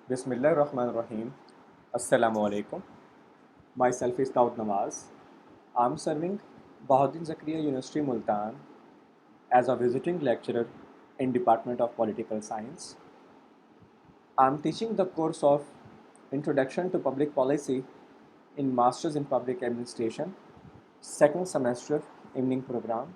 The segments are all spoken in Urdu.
Bismillahirrahmanirrahim. Assalamu alaikum. Myself is Daud Nawaz. I'm serving Bahauddin Zakaria University Multan as a visiting lecturer in Department of Political Science. I'm teaching the course of Introduction to Public Policy in Masters in Public Administration, second semester evening program.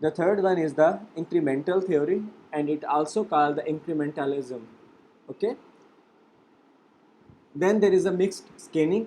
The third one is the incremental theory and it also called the incrementalism. Okay. Then there is a mixed scanning.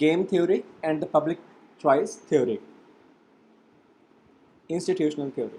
game theory and the public choice theory. Institutional theory.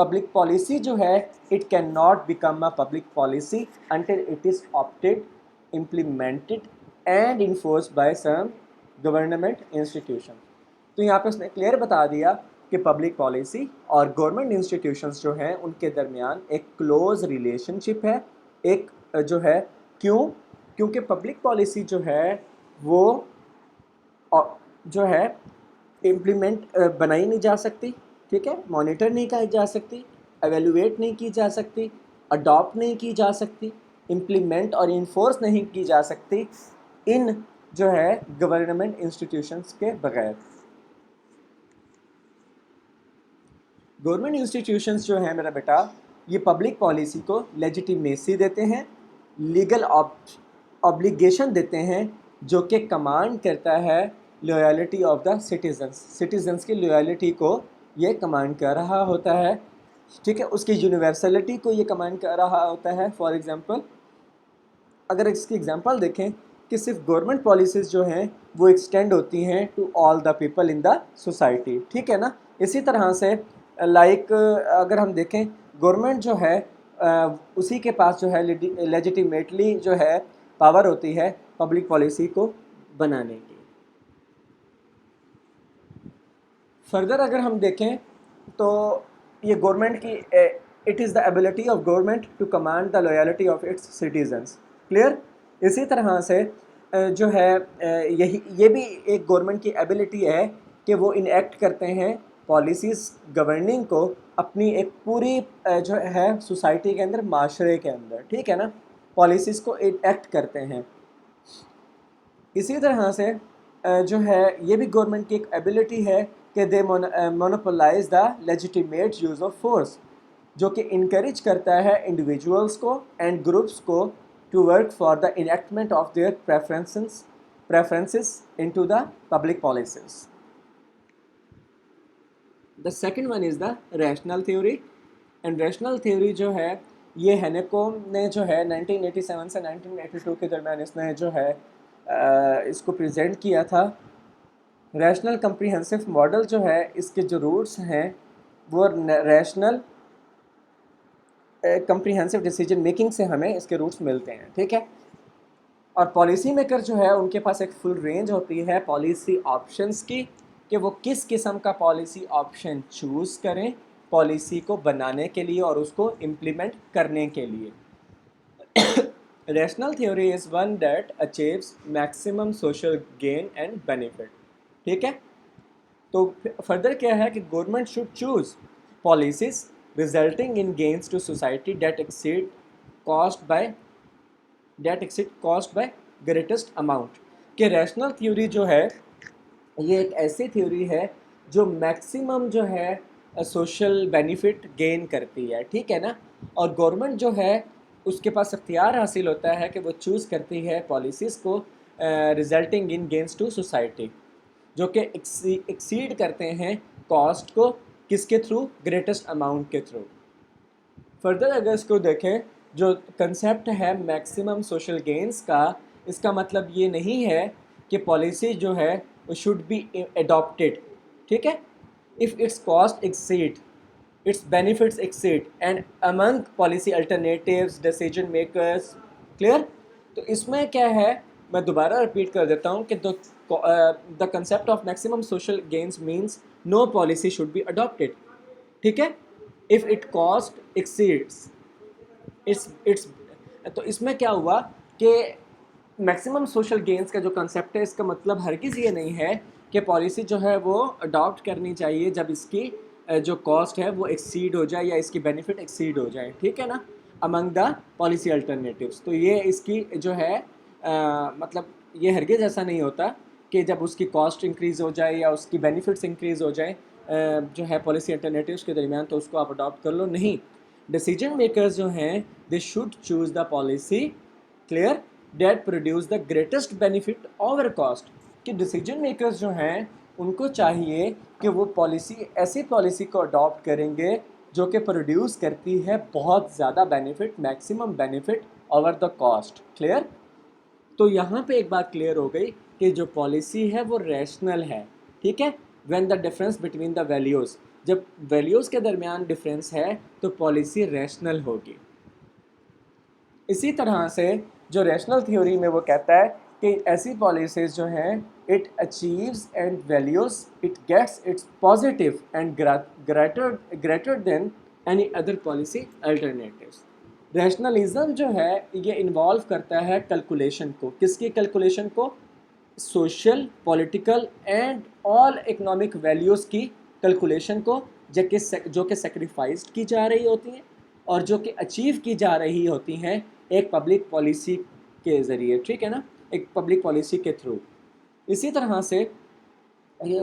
Public policy جو ہے it can not become a public policy until it is opted implemented and enforced by some government institution. تو یہاں پہ اس نے کلیئر بتا دیا کہ پبلک پالیسی اور گورنمنٹ انسٹیٹیوشنس جو ہیں ان کے درمیان ایک کلوز ریلیشن شپ ہے. ایک جو ہے کیونکہ پبلک پالیسی جو ہے وہ جو ہے امپلیمنٹ بنائی نہیں جا سکتی, ٹھیک ہے, مانیٹر نہیں کی جا سکتی, ایویلویٹ نہیں کی جا سکتی, اڈاپٹ نہیں کی جا سکتی, امپلیمنٹ اور انفورس نہیں کی جا سکتی ان جو ہے گورنمنٹ انسٹیٹیوشنس کے بغیر. گورنمنٹ انسٹیٹیوشنس جو ہیں میرا بیٹا یہ پبلک پالیسی کو لیجیٹیمیسی دیتے ہیں, لیگل آبلیگیشن دیتے ہیں جو کہ کمانڈ کرتا ہے لویلٹی آف دا سٹیزنس کی لویلٹی کو یہ کمانڈ کر رہا ہوتا ہے, ٹھیک ہے, اس کی یونیورسلٹی کو یہ کمانڈ کر رہا ہوتا ہے. فار ایگزامپل اگر اس کی ایگزامپل دیکھیں کہ صرف گورنمنٹ پالیسیز جو ہیں وہ ایکسٹینڈ ہوتی ہیں to all the people in the society, ٹھیک ہے نا. اسی طرح سے لائک اگر ہم دیکھیں گورنمنٹ جو ہے اسی کے پاس جو ہے لیجیٹیمیٹلی جو ہے پاور ہوتی ہے پبلک پالیسی کو بنانے کی. فردر اگر ہم دیکھیں تو یہ گورنمنٹ کی it is the ability of government to command the loyalty of its citizens, clear. اسی طرح سے جو ہے یہ بھی ایک گورنمنٹ کی ایبلٹی ہے کہ وہ انیکٹ کرتے ہیں پالیسیز گورننگ کو اپنی ایک پوری جو ہے سوسائٹی کے اندر, معاشرے کے اندر, ٹھیک ہے نا, پالیسیز کو انیکٹ کرتے ہیں. اسی طرح سے جو ہے یہ بھی گورنمنٹ کی ایک ایبلٹی ہے کہ they monopolize the legitimate use of force, جو کہ انکریج کرتا ہے انڈیویجولس کو اینڈ گروپس کو to work for the enactment of their preferences into the public policies. The second one is the rational theory, and rational theory جو ہے یہ ہینیکوم نے جو ہے 1987 سے 1982 کے درمیان اس نے جو ہے اس کو پریزنٹ کیا تھا. ریشنل کمپریہنسو ماڈل جو ہے اس کے جو روٹس ہیں وہ ریشنل کمپریہنسو ڈیسیجن میکنگ سے ہمیں اس کے روٹس ملتے ہیں, ٹھیک ہے. اور پالیسی میکر جو ہے ان کے پاس ایک فل رینج ہوتی ہے پالیسی آپشنس کی کہ وہ کس قسم کا پالیسی آپشن چوز کریں پالیسی کو بنانے کے لیے اور اس کو امپلیمنٹ کرنے کے لیے. Rational theory is one that achieves maximum social gain and benefit, ٹھیک ہے. تو فردر کیا ہے کہ government should choose policies resulting in gains to society that exceed cost by greatest amount. کہ ریشنل تھیوری جو ہے یہ ایک ایسی تھیوری ہے جو میکسیمم جو ہے سوشل بینیفٹ گین کرتی ہے, ٹھیک ہے نا. اور گورنمنٹ جو ہے اس کے پاس اختیار حاصل ہوتا ہے کہ وہ چوز کرتی ہے پالیسیز کو resulting in gains to society جو کہ ایکسیڈ کرتے ہیں کاسٹ کو, کس کے تھرو, گریٹسٹ اماؤنٹ کے تھرو. فردر اگر اس کو دیکھیں جو کنسیپٹ ہے میکسیمم سوشل گینز کا, اس کا مطلب یہ نہیں ہے کہ پالیسی جو ہے وہ شوڈ بی اڈاپٹیڈ, ٹھیک ہے, if its cost exceed its benefits exceed and among policy alternatives decision makers, clear. تو اس میں کیا ہے, میں دوبارہ رپیٹ کر دیتا ہوں کہ the concept of maximum social gains means no policy should be adopted, ٹھیک ہے, if it cost exceeds it's تو اس میں کیا ہوا کہ میکسیمم سوشل گینز کا جو کنسیپٹ ہے اس کا مطلب ہرگز یہ نہیں ہے کہ پالیسی جو ہے وہ اڈاپٹ کرنی چاہیے جب اس کی جو کاسٹ ہے وہ ایکسیڈ ہو جائے یا اس کی بینیفٹ ایکسیڈ ہو جائے, ٹھیک ہے نا, امنگ دا پالیسی الٹرنیٹیوز. تو یہ اس کی جو ہے مطلب یہ ہرگز ایسا نہیں ہوتا کہ جب اس کی کاسٹ انکریز ہو جائے یا اس کی بینیفٹس انکریز ہو جائیں جو ہے پالیسی الٹرنیٹیوز کے درمیان تو اس کو آپ اڈاپٹ کر لو, نہیں. ڈیسیجن میکرز جو ہیں they should choose the policy, clear, that produce the greatest benefit over cost. کہ ڈیسیجن میکرز جو ہیں ان کو چاہیے کہ وہ پالیسی ایسی پالیسی کو اڈاپٹ کریں گے جو کہ پروڈیوس کرتی ہے بہت زیادہ benefit, maximum benefit over the cost, clear. تو یہاں پہ ایک بات کلیئر ہو گئی کہ جو پالیسی ہے وہ ریشنل ہے, ٹھیک ہے, when the difference between the values, جب ویلیوز کے درمیان ڈفرینس ہے تو پالیسی ریشنل ہوگی. اسی طرح سے جو ریشنل تھیوری میں وہ کہتا ہے کہ ایسی پالیسیز جو ہیں it achieves and values it gets its positive and greater than any other policy alternatives. Rationalism جو ہے یہ انوالو کرتا ہے کیلکولیشن کو. کس کی کیلکولیشن کو؟ Social, political and all economic values کی کیلکولیشن کو، جو کہ سیکریفائزڈ کی جا رہی ہوتی ہیں اور جو کہ اچیو کی جا رہی ہوتی ہیں ایک پبلک پالیسی کے ذریعے. ٹھیک ہے نا، ایک پبلک پالیسی کے تھرو. اسی طرح سے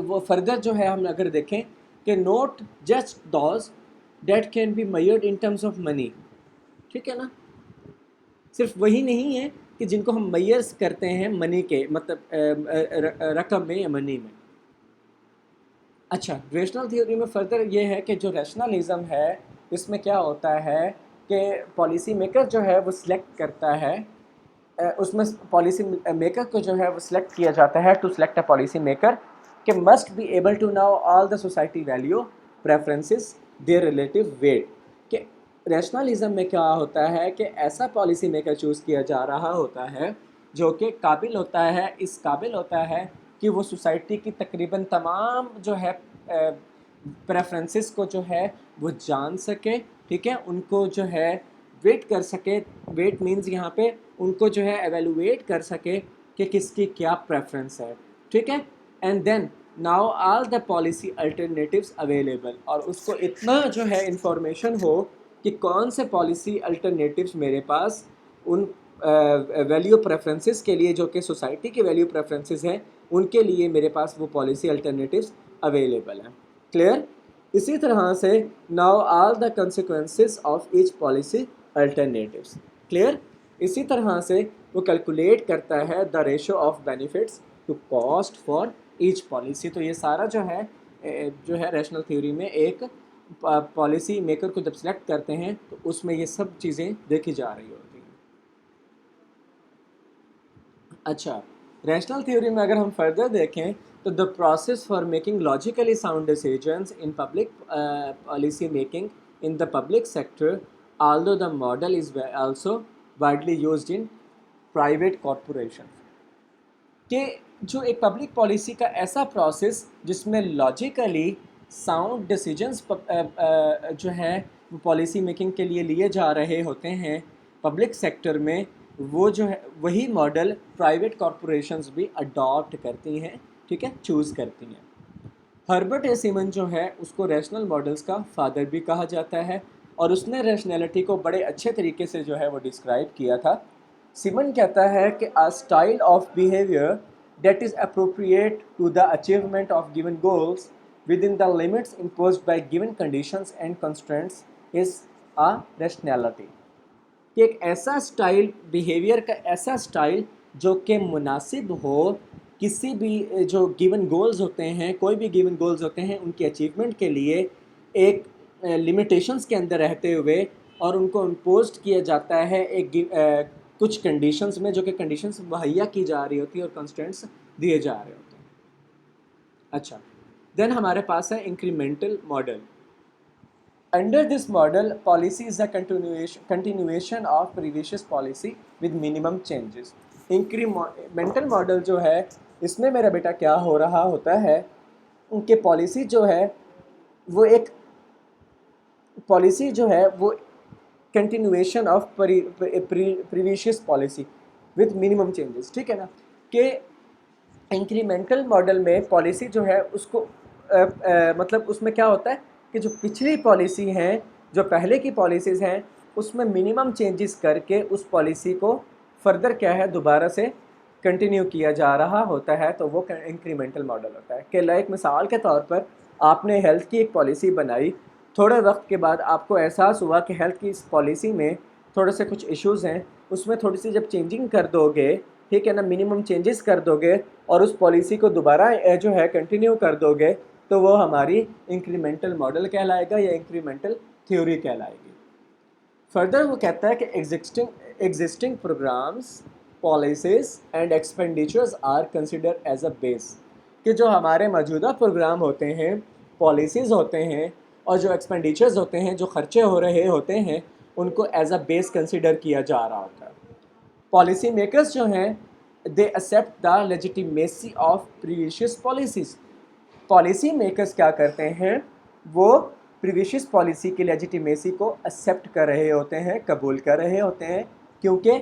وہ فردر جو ہے ہم اگر دیکھیں کہ not just those that can be measured in terms of money. ٹھیک ہے نا، صرف وہی نہیں ہے کہ جن کو ہم میئرز کرتے ہیں منی کے مطلب رقم میں یا منی میں. اچھا، ریشنل تھیوری میں فردر یہ ہے کہ جو ریشنلزم ہے اس میں کیا ہوتا ہے کہ پالیسی میکر جو ہے وہ سلیکٹ کرتا ہے، اس میں پالیسی میکر کو جو ہے وہ سلیکٹ کیا جاتا ہے to select a policy maker کہ must be able to know all the society value preferences their relative weight. کہ ریشنلزم میں کیا ہوتا ہے کہ ایسا پالیسی میکر چوز کیا جا رہا ہوتا ہے جو کہ قابل ہوتا ہے، اس قابل ہوتا ہے کہ وہ سوسائٹی کی تقریباً تمام جو ہے پریفرنسز کو جو ہے وہ جان سکے. ٹھیک ہے، ان کو جو ہے ویٹ کر سکے. ویٹ مینز یہاں پہ ان کو جو ہے ایویلویٹ کر سکے کہ کس کی کیا پریفرنس ہے. ٹھیک ہے، and then now all the policy alternatives available, اور اس کو اتنا جو ہے انفارمیشن ہو کہ کون سے پالیسی الٹرنیٹیوز میرے پاس ان ویلیو پریفرنسز کے لیے جو کہ سوسائٹی کے ویلیو پریفرنسز ہیں ان کے لیے میرے پاس وہ پالیسی الٹرنیٹیوز اویلیبل ہیں. کلیئر؟ اسی طرح سے know all the consequences of each policy alternatives. Clear? اسی طرح سے وہ کیلکولیٹ کرتا ہے the ratio of benefits to cost for each policy. تو یہ سارا جو ہے ریشنل تھیوری میں ایک پالیسی میکر کو جب سلیکٹ کرتے ہیں تو اس میں یہ سب چیزیں دیکھی جا رہی ہوتی ہیں. اچھا، ریشنل تھیوری میں اگر ہم فردر دیکھیں تو the process for making logically sound decisions in public policy making in the public sector آلدو the model is also widely used in private corporation. کہ جو ایک پبلک پالیسی کا ایسا پروسیس جس میں لاجیکلی ساؤنڈ ڈیسیجنس جو ہے وہ پالیسی میکنگ کے لیے جا رہے ہوتے ہیں پبلک سیکٹر میں، وہ جو ہے وہی ماڈل پرائیویٹ کارپوریشنز بھی اڈاپٹ کرتی ہیں. ٹھیک ہے، چوز کرتی ہیں. ہربرٹ اے سیمن جو ہے اس کو ریشنل ماڈلز کا فادر بھی کہا جاتا ہے اور اس نے ریشنلٹی کو بڑے اچھے طریقے سے جو ہے وہ ڈسکرائب کیا تھا. سیمن کہتا ہے کہ a style of behavior that is appropriate to the achievement of given goals within the limits imposed by given conditions and constraints is a rationality. کہ ایک ایسا سٹائل، بیہیویئر کا ایسا سٹائل جو کہ مناسب ہو کسی بھی جو گیون گولز ہوتے ہیں، کوئی بھی گیون گولز ہوتے ہیں ان کی اچیومنٹ کے لیے ایک لمیٹیشنز کے اندر رہتے ہوئے، اور ان کو امپوزڈ کیا جاتا ہے ایک کچھ کنڈیشنز میں، جو کہ کنڈیشنز مہیا کی جا رہی ہوتی ہیں اور کنسٹرینٹس دیے جا رہے ہوتے ہیں. اچھا، دین ہمارے پاس ہے incremental model. Under this model, policy is a continuation of previous policy with minimum changes. Incremental model جو ہے اس میں میرا بیٹا کیا ہو رہا ہوتا ہے ان کے پالیسی جو ہے وہ ایک پالیسی جو ہے وہ continuation of previous policy with minimum changes. ٹھیک ہے نا، کہ انکریمنٹل ماڈل میں پالیسی جو ہے اس کو مطلب اس میں کیا ہوتا ہے کہ جو پچھلی پالیسی ہیں، جو پہلے کی پالیسیز ہیں، اس میں منیمم چینجز کر کے اس پالیسی کو فردر کیا ہے دوبارہ سے کنٹینیو کیا جا رہا ہوتا ہے. تو وہ انکریمنٹل ماڈل ہوتا ہے. کہ ایک مثال کے طور پر آپ نے ہیلتھ کی ایک پالیسی بنائی، تھوڑے وقت کے بعد آپ کو احساس ہوا کہ ہیلتھ کی اس پالیسی میں تھوڑے سے کچھ ایشوز ہیں، اس میں تھوڑی سی جب چینجنگ کر دو گے، ٹھیک ہے نا، منیمم چینجز کر دو گے اور اس پالیسی کو دوبارہ جو ہے کنٹینیو کر دو گے تو وہ ہماری انکریمنٹل ماڈل کہلائے گا یا انکریمنٹل تھیوری کہلائے گی. فردر وہ کہتا ہے کہ existing programmes, policies and expenditures are consider as a base. کہ جو ہمارے موجودہ پروگرام ہوتے ہیں پالیسیز ہوتے ہیں اور جو ایکسپینڈیچرز ہوتے ہیں، جو خرچے ہو رہے ہوتے ہیں، ان کو ایز اے بیس کنسیڈر کیا جا رہا ہوتا ہے. پالیسی میکرز جو ہیں they accept the legitimacy of previous policies. Policy makers کیا کرتے ہیں، وہ پریویشیس پالیسی کی لیجیٹیمیسی کو ایکسیپٹ کر رہے ہوتے ہیں، قبول کر رہے ہوتے ہیں، کیونکہ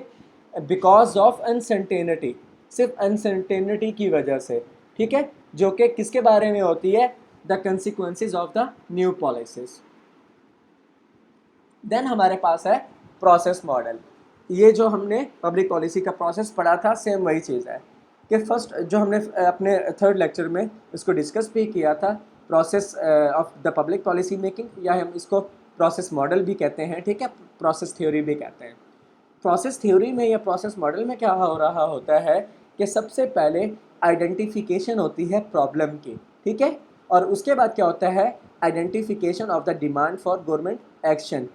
بیکاز آف انسرٹینٹی، صرف انسرٹینٹی کی وجہ سے، ٹھیک ہے، جو کہ کس کے بارے میں ہوتی ہے، دا consequences of the new policies. دین ہمارے پاس ہے پروسیس ماڈل. یہ جو ہم نے پبلک پالیسی کا پروسیس پڑھا تھا، سیم وہی چیز ہے کہ فرسٹ جو ہم نے اپنے تھرڈ لیکچر میں اس کو ڈسکس بھی کیا تھا، process of the public policy making, یا ہم اس کو پروسیس ماڈل بھی کہتے ہیں، ٹھیک ہے، پروسیس تھیوری بھی کہتے ہیں. پروسیس تھیوری میں یا پروسیس ماڈل میں کیا ہو رہا ہوتا ہے کہ سب سے پہلے آئیڈینٹیفیکیشن ہوتی ہے پرابلم کی، ٹھیک ہے، اور اس کے بعد کیا ہوتا ہے، identification of the demand for government action.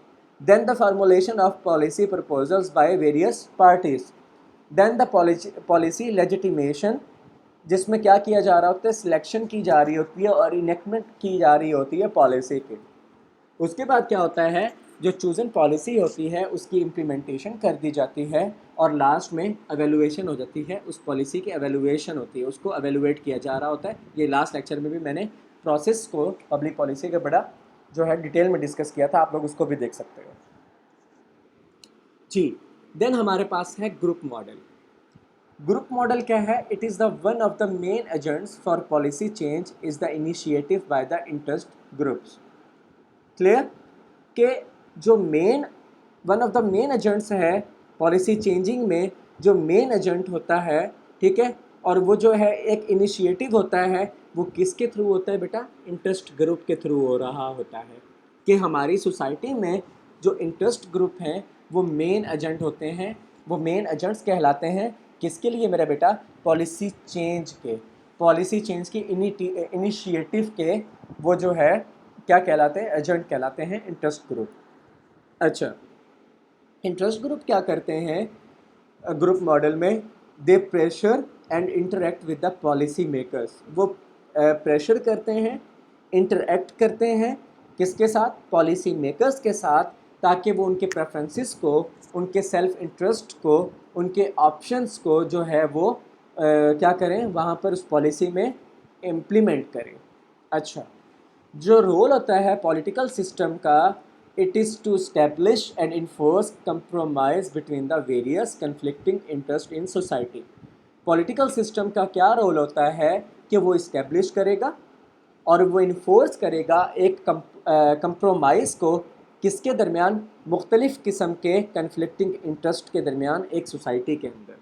Then the formulation of policy proposals by various parties. Then the policy legitimation, جس میں کیا کیا جا رہا ہوتا ہے، سلیکشن کی جا رہی ہوتی ہے اور انیکٹمنٹ کی جا رہی ہوتی ہے پالیسی کی. اس کے بعد کیا ہوتا ہے، جو چوزن پالیسی ہوتی ہے اس کی امپلیمنٹیشن کر دی جاتی ہے، اور لاسٹ میں ایویلویشن ہو جاتی ہے، اس پالیسی کی ایویلویشن ہوتی ہے، اس کو ایویلویٹ کیا جا رہا ہوتا ہے. یہ لاسٹ لیکچر میں بھی میں نے پروسیس کو پبلک پالیسی کا بڑا جو ہے ڈیٹیل میں ڈسکس کیا تھا، آپ لوگ اس کو بھی دیکھ سکتے ہو. جی، دین ہمارے پاس ہے گروپ ماڈل. گروپ ماڈل کیا ہے، it is the one of the main agents for policy change is the initiative by the interest groups. Clear کہ جو one of the main agents ہے پالیسی چینجنگ میں، جو مین ایجنٹ ہوتا ہے، ٹھیک ہے، اور وہ جو ہے ایک انیشیٹو ہوتا ہے، وہ کس کے تھرو ہوتا ہے بیٹا، انٹرسٹ گروپ کے تھرو ہو رہا ہوتا ہے. کہ ہماری سوسائٹی میں جو انٹرسٹ گروپ ہیں وہ مین ایجنٹ ہوتے ہیں، وہ مین ایجنٹس کہلاتے ہیں. کس کے لیے میرا بیٹا، پالیسی چینج کے، پالیسی چینج کی انیشیٹو کے وہ جو ہے کیا کہلاتے ہیں، ایجنٹ کہلاتے ہیں انٹرسٹ گروپ. اچھا، انٹرسٹ گروپ کیا کرتے ہیں گروپ ماڈل میں، they pressure and interact with the policy makers. وہ پریشر کرتے ہیں، انٹریکٹ کرتے ہیں کس کے ساتھ، پالیسی میکرس کے ساتھ، تاکہ وہ ان کے پریفرنسز کو، ان کے سیلف انٹرسٹ کو، ان کے آپشنس کو جو ہے وہ کیا کریں، وہاں پر اس پالیسی میں امپلیمنٹ کریں. اچھا، جو رول ہوتا ہے پولیٹیکل سسٹم کا، it is to establish and enforce compromise between the various conflicting interest in society. Political system کا کیا رول ہوتا ہے کہ وہ اسٹیبلش کرے گا اور وہ انفورس کرے گا ایک کمپرومائز کو، کس کے درمیان، مختلف قسم کے کنفلکٹنگ انٹرسٹ کے درمیان ایک سوسائٹی کے اندر.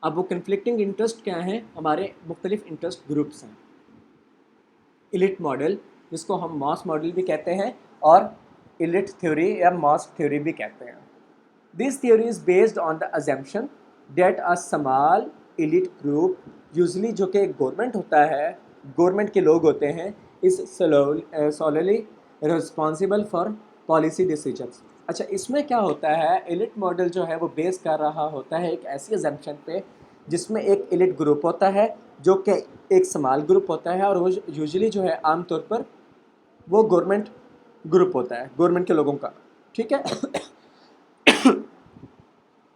اب وہ کنفلکٹنگ انٹرسٹ کیا ہیں، ہمارے مختلف انٹرسٹ گروپس ہیں. ایلیٹ ماڈل، جس کو ہم ماس ماڈل بھی کہتے ہیں اور ایلیٹ تھیوری یا ماس تھیوری بھی کہتے ہیں. This theory is based on the assumption that a small elite group, usually جو کہ گورنمنٹ ہوتا ہے، گورنمنٹ کے لوگ ہوتے ہیں، is solely responsible for policy decisions. اچھا، اس میں کیا ہوتا ہے، ایلیٹ ماڈل جو ہے وہ بیس کر رہا ہوتا ہے ایک ایسی assumption پہ جس میں ایک ایلیٹ گروپ ہوتا ہے جو کہ ایک سمال گروپ ہوتا ہے، اور وہ یوزلی جو ہے عام طور پر وہ گورنمنٹ گروپ ہوتا ہے، گورنمنٹ کے لوگوں کا، ٹھیک ہے.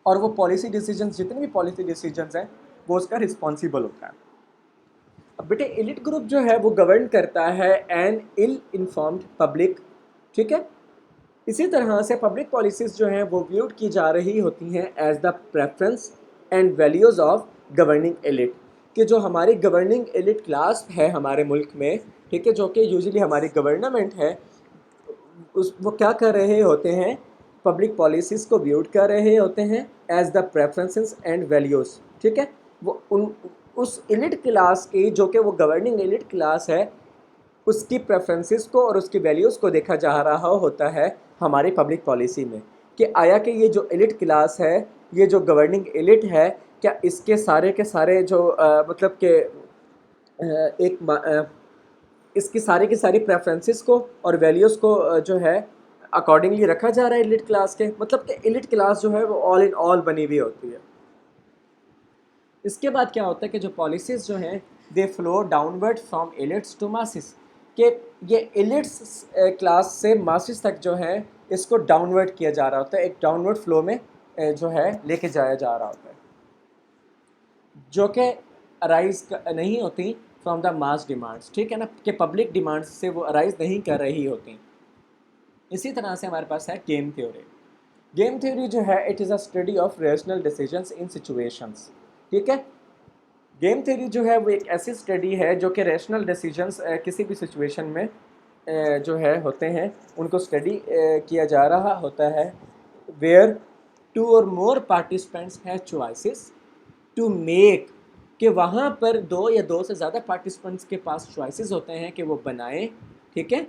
اور وہ پالیسی ڈیسیجنز، جتنے بھی پالیسی ڈیسیجنز ہیں وہ اس کا رسپانسیبل ہوتا ہے. اب بیٹے ایلیٹ گروپ جو ہے وہ گورن کرتا ہے این ill informed پبلک، ٹھیک ہے. اسی طرح سے پبلک پالیسیز جو ہیں وہ ویوڈ کی جا رہی ہوتی ہیں as the preference and values of governing elite. کہ جو ہماری گورننگ ایلیٹ کلاس ہے ہمارے ملک میں، ٹھیک ہے، جو کہ یوزلی ہماری گورنمنٹ ہے، وہ کیا کر رہے ہوتے ہیں، پبلک پالیسیز کو ویوڈ کر رہے ہوتے ہیں as the preferences and values. ٹھیک ہے، وہ اس ایلیٹ کلاس کی، جو کہ وہ گورننگ ایلیٹ کلاس ہے، اس کی پریفرنسز کو اور اس کی ویلیوز کو دیکھا جا رہا ہوتا ہے ہماری پبلک پالیسی میں. کہ آیا کہ یہ جو ایلیٹ کلاس ہے، یہ جو گورننگ ایلیٹ ہے، کیا اس کے سارے جو مطلب کہ ایک اس کی ساری پریفرنسز کو اور ویلیوز کو جو ہے اکارڈنگلی رکھا جا رہا ہے ایلیٹ کلاس کے. مطلب کہ ایلیٹ کلاس جو ہے وہ آل ان آل بنی ہوئی ہوتی ہے. اس کے بعد کیا ہوتا ہے کہ جو پالیسیز جو ہیں they flow downward from elites to masses. کہ یہ ایلیٹس کلاس سے ماسز تک جو ہے اس کو ڈاؤنورڈ کیا جا رہا ہوتا ہے، ایک ڈاؤنورڈ فلو میں جو ہے لے کے جایا جا رہا ہوتا ہے، جو کہ ارائز نہیں ہوتی فرام دا ماس ڈیمانڈس، ٹھیک ہے نا، کہ پبلک ڈیمانڈس سے وہ ارائز نہیں کر رہی ہوتی. اسی طرح سے ہمارے پاس ہے گیم تھیوری. گیم تھیوری جو ہے it is a study of rational decisions in situations. ٹھیک ہے، گیم تھیوری جو ہے وہ ایک ایسی اسٹڈی ہے جو کہ ریشنل ڈیسیجنس کسی بھی سچویشن میں جو ہے ہوتے ہیں ان کو اسٹڈی کیا جا رہا ہوتا ہے، where two or more participants have choices to make, کہ وہاں پر دو یا دو سے زیادہ پارٹیسپینٹس کے پاس چوائسیز ہوتے ہیں کہ وہ بنائیں، ٹھیک ہے،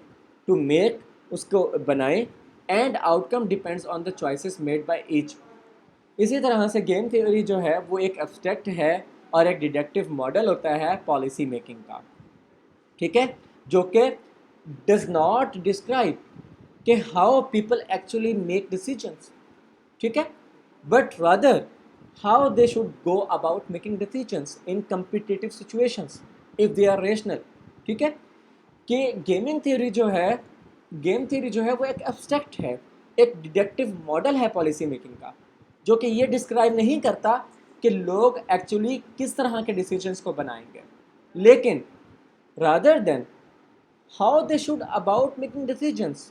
ٹو میک، اس کو بنائیں، and outcome depends on the choices made by each. اسی طرح سے گیم تھیوری جو ہے وہ ایک ایبسٹریکٹ ہے اور ایک ڈیڈکٹیو ماڈل ہوتا ہے پالیسی میکنگ کا، ٹھیک ہے، جو کہ ڈز ناٹ ڈسکرائب کہ how people actually make decisions, ٹھیک ہے، but rather how they should go about making decisions in competitive situations if they are rational. ٹھیک ہے، کہ گیم تھیوری جو ہے وہ ایک ایبسٹریکٹ ہے، ایک ڈیڈکٹیو ماڈل ہے پالیسی میکنگ کا، جو کہ یہ ڈسکرائب نہیں کرتا کہ لوگ ایکچولی کس طرح کے ڈیسیجنس کو بنائیں گے، لیکن rather than how they should about making decisions,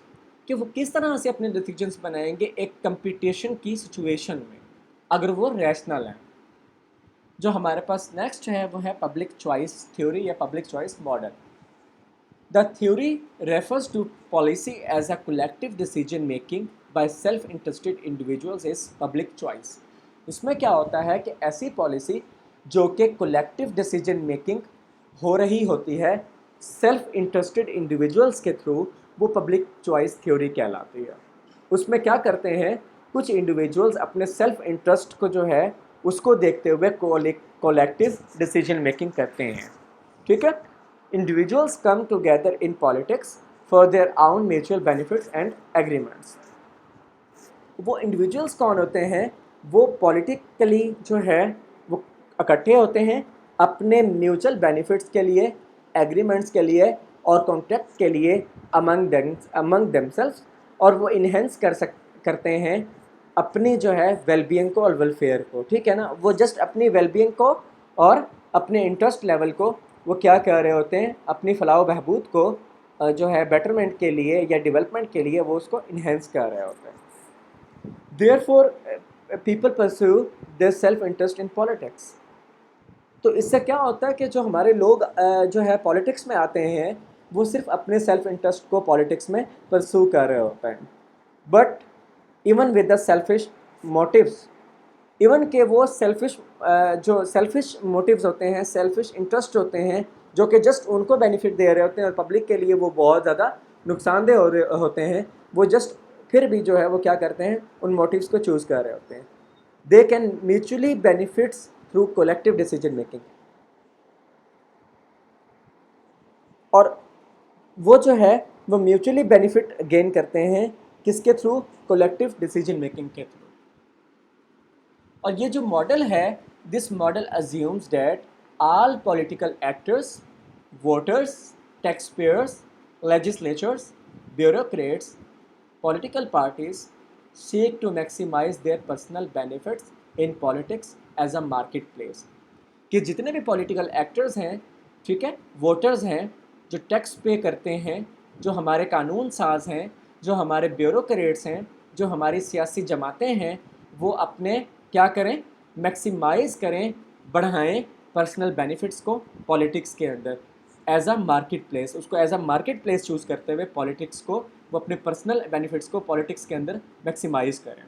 کہ وہ کس طرح سے اپنے ڈیسیجنس بنائیں گے ایک کمپٹیشن کی سچویشن میں اگر وہ ریشنل ہیں. جو ہمارے پاس نیکسٹ ہے وہ ہے پبلک چوائس تھیوری یا public choice model. The theory refers to policy as a collective decision making by self interested individuals as public choice. اس میں کیا ہوتا ہے کہ ایسی پالیسی جو کہ کولیکٹیو ڈیسیجن میکنگ ہو رہی ہوتی ہے سیلف انٹرسٹڈ انڈیویجولز کے تھرو، وہ پبلک چوائس تھیوری کہلاتی ہے. اس میں کیا کرتے ہیں، کچھ انڈیویجولز اپنے سیلف انٹرسٹ کو جو ہے اس کو دیکھتے ہوئے کولیکٹیو ڈیسیجن میکنگ کرتے ہیں. ٹھیک ہے، individuals come together in politics for their own mutual benefits and agreements. وہ انڈیویجولز کون ہوتے ہیں، وہ پولیٹیکلی جو ہے وہ اکٹھے ہوتے ہیں اپنے میوچل بینیفٹس کے لیے، ایگریمنٹس کے لیے اور کانٹریکٹ کے لیے امنگ دیم سیلفس، اور وہ انہینس کرتے ہیں اپنی جو ہے ویل بینگ کو اور ویلفیئر کو. ٹھیک ہے نا، وہ جسٹ اپنی ویل بینگ کو اور اپنے انٹرسٹ لیول کو وہ کیا کر رہے ہوتے ہیں، اپنی فلاح و بہبود کو جو ہے بیٹرمنٹ کے لیے یا ڈیولپمنٹ کے لیے وہ اس کو انہینس کر رہے ہوتے ہیں. Therefore, people pursue their self-interest in politics. تو اس سے کیا ہوتا ہے کہ جو ہمارے لوگ جو ہے پالیٹکس میں آتے ہیں وہ صرف اپنے سیلف انٹرسٹ کو پالیٹکس میں پرسو کر رہے ہوتے ہیں، but even with the selfish motives, even کہ وہ جو سیلفش موٹیوز ہوتے ہیں، سیلفش انٹرسٹ ہوتے ہیں جو کہ جسٹ ان کو بینیفٹ دے رہے ہوتے ہیں اور پبلک کے لیے وہ بہت زیادہ نقصان دہ ہوتے ہیں، وہ جسٹ پھر بھی جو ہے وہ کیا کرتے ہیں، ان موٹیوز کو چوز کر رہے ہوتے ہیں. They can mutually benefits through collective decision making. اور وہ جو ہے وہ میوچلی بینیفٹ گین کرتے ہیں کس کے تھرو، کولیکٹیو ڈیسیجن میکنگ کے تھرو. اور یہ جو ماڈل ہے، this model assumes that all political actors, voters, taxpayers, legislatures, bureaucrats, political parties seek to maximize their personal benefits in politics as a marketplace. کہ جتنے بھی پولیٹیکل ایکٹرز ہیں، ٹھیک ہے، ووٹرز ہیں، جو ٹیکس پے کرتے ہیں، جو ہمارے قانون ساز ہیں، جو ہمارے بیوروکریٹس ہیں، جو ہماری سیاسی جماعتیں ہیں، وہ اپنے کیا کریں، میکسیمائز کریں، بڑھائیں پرسنل بینیفٹس کو پالیٹکس کے اندر ایز اے مارکیٹ پلیس. اس کو as a market place choose کرتے ہوئے پالیٹکس کو وہ اپنے پرسنل بینیفٹس کو پالیٹکس کے اندر میکسیمائز کریں.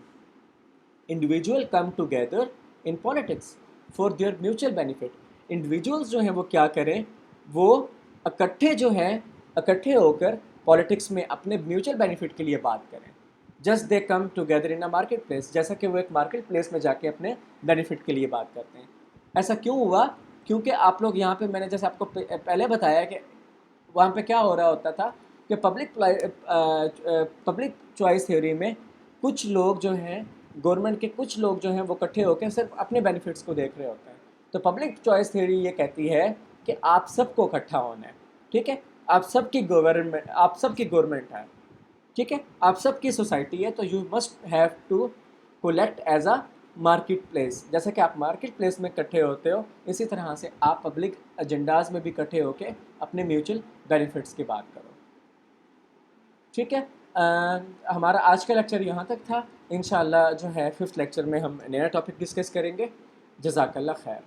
Individual come together in politics for their mutual benefit. Individuals جو ہیں وہ کیا کریں، وہ اکٹھے ہو کر پالیٹکس میں اپنے میوچل بینیفٹ کے لیے بات کریں. Just they come together in a market place, جیسا کہ وہ ایک مارکیٹ پلیس میں جا کے اپنے بینیفٹ کے لیے بات کرتے ہیں. ایسا کیوں ہوا؟ کیونکہ آپ لوگ یہاں پہ میں نے جیسے آپ کو پہلے بتایا کہ وہاں پہ کیا ہو رہا ہوتا تھا کہ پبلک چوائس تھیوری میں کچھ لوگ جو ہیں، گورنمنٹ کے کچھ لوگ جو ہیں وہ اکٹھے ہو کے صرف اپنے بینیفٹس کو دیکھ رہے ہوتے ہیں. تو پبلک چوائس تھیوری یہ کہتی ہے کہ آپ سب کو اکٹھا ہونا ہے، ٹھیک ہے، آپ سب کی گورنمنٹ ہے، ٹھیک ہے، آپ سب کی سوسائٹی ہے، تو you must have to collect as a marketplace. جیسے کہ آپ مارکیٹ پلیس میں اکٹھے ہوتے ہو، اسی طرح سے آپ پبلک ایجنڈاز میں بھی اکٹھے ہو کے اپنے میوچل بینیفٹس کی بات کرو. ٹھیک ہے، ہمارا آج کا لیکچر یہاں تک تھا. انشاءاللہ جو ہے 5th لیکچر میں ہم نیا ٹاپک ڈسکس کریں گے. جزاک اللہ خیر.